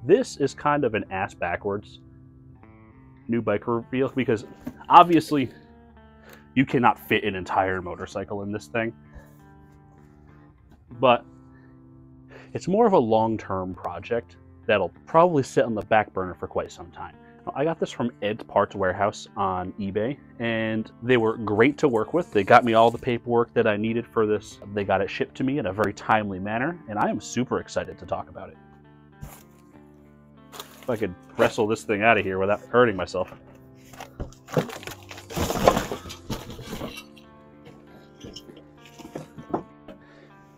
This is kind of an ass backwards new bike reveal because obviously you cannot fit an entire motorcycle in this thing, but it's more of a long-term project that'll probably sit on the back burner for quite some time. I got this from Ed's Parts Warehouse on eBay, and they were great to work with. They got me all the paperwork that I needed for this. They got it shipped to me in a very timely manner, and I am super excited to talk about it. If I could wrestle this thing out of here without hurting myself.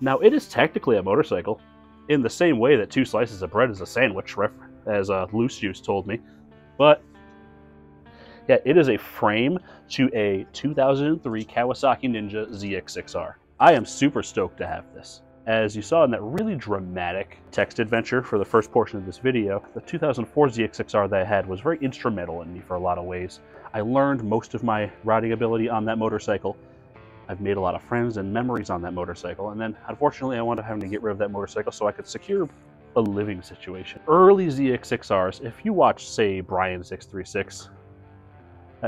Now, it is technically a motorcycle in the same way that 2 slices of bread is a sandwich, as Loose Juice told me. But yeah, it is a frame to a 2003 Kawasaki Ninja ZX6R. I am super stoked to have this. As you saw in that really dramatic text adventure for the first portion of this video, the 2004 ZX6R that I had was very instrumental in me for a lot of ways. I learned most of my riding ability on that motorcycle. I've made a lot of friends and memories on that motorcycle, and then unfortunately I wound up having to get rid of that motorcycle so I could secure a living situation. Early ZX6Rs, if you watch, say, Brian 636,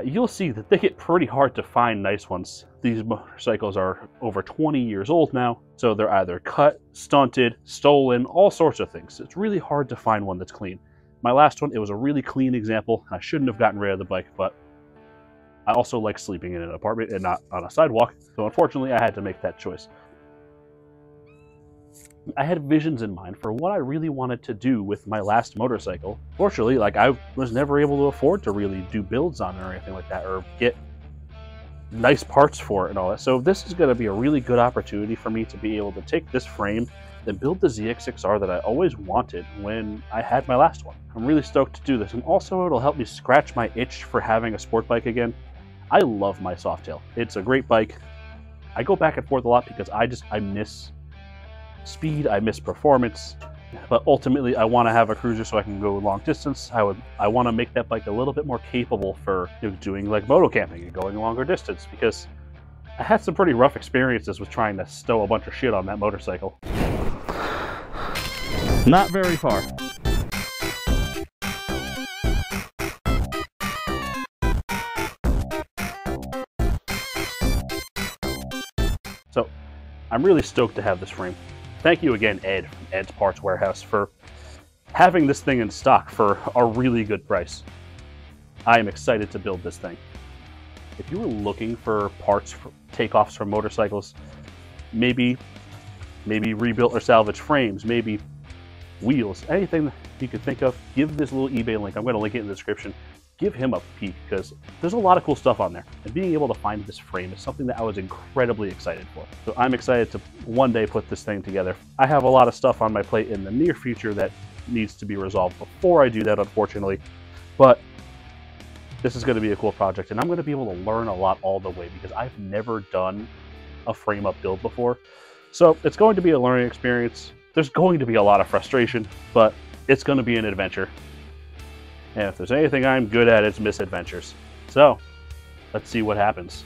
you'll see that they get pretty hard to find nice ones. These motorcycles are over 20 years old now, so they're either cut, stunted, stolen, all sorts of things. It's really hard to find one that's clean. My last one, it was a really clean example. I shouldn't have gotten rid of the bike, but I also like sleeping in an apartment and not on a sidewalk, so unfortunately I had to make that choice. I had visions in mind for what I really wanted to do with my last motorcycle. Fortunately, I was never able to afford to really do builds on it or anything like that, or get nice parts for it and all that. So this is going to be a really good opportunity for me to be able to take this frame and build the ZX6R that I always wanted when I had my last one. I'm really stoked to do this, and also it'll help me scratch my itch for having a sport bike again. I love my Softail. It's a great bike. I go back and forth a lot because I miss speed, I miss performance, but ultimately I want to have a cruiser so I can go long distance. I want to make that bike a little bit more capable for doing like moto camping and going longer distance, because I had some pretty rough experiences with trying to stow a bunch of shit on that motorcycle. Not very far. So I'm really stoked to have this frame. Thank you again, Ed from Ed's Parts Warehouse, for having this thing in stock for a really good price. I am excited to build this thing. If you were looking for parts for takeoffs from motorcycles, maybe rebuilt or salvaged frames, maybe wheels, anything you could think of, give this little eBay link. I'm going to link it in the description. Give him a peek, because there's a lot of cool stuff on there. And being able to find this frame is something that I was incredibly excited for. So I'm excited to one day put this thing together. I have a lot of stuff on my plate in the near future that needs to be resolved before I do that, unfortunately. But this is going to be a cool project, and I'm going to be able to learn a lot all the way, because I've never done a frame-up build before. So it's going to be a learning experience. There's going to be a lot of frustration, but it's going to be an adventure. And if there's anything I'm good at, it's misadventures. So let's see what happens.